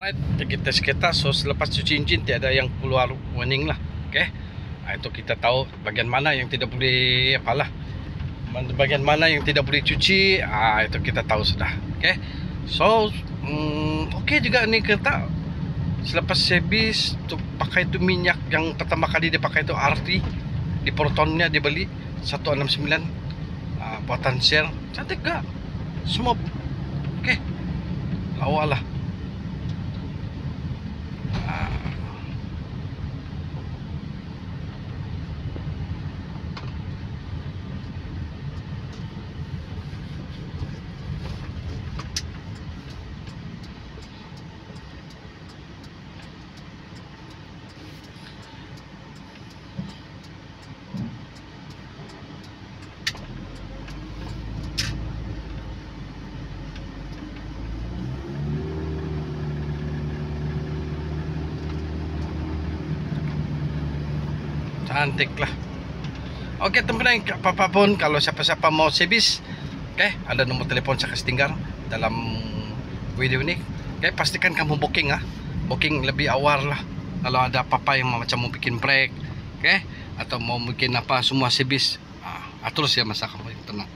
Kita sekitar, so selepas cuci enjin tiada yang keluar warning lah. Okay, itu kita tahu bagian mana yang tidak boleh apalah, bagian mana yang tidak boleh cuci. Itu kita tahu sudah. Okay, so okay juga ni kereta. Selepas servis tu pakai tu minyak yang pertama kali dia pakai tu RT, di Protonnya dia beli 169 buatan Shell. Cantik gak? Semua okay, lawa lah. Cantik lah. Oke teman-teman, apa-apa pun kalau siapa-siapa mau servis, oke, ada nomor telepon saya kasih tinggal dalam video ini. Oke, pastikan kamu booking booking lebih awal lah. Kalau ada apa-apa yang macam mau bikin break, oke, atau mau bikin apa semua servis, terus ya masa kamu tenang.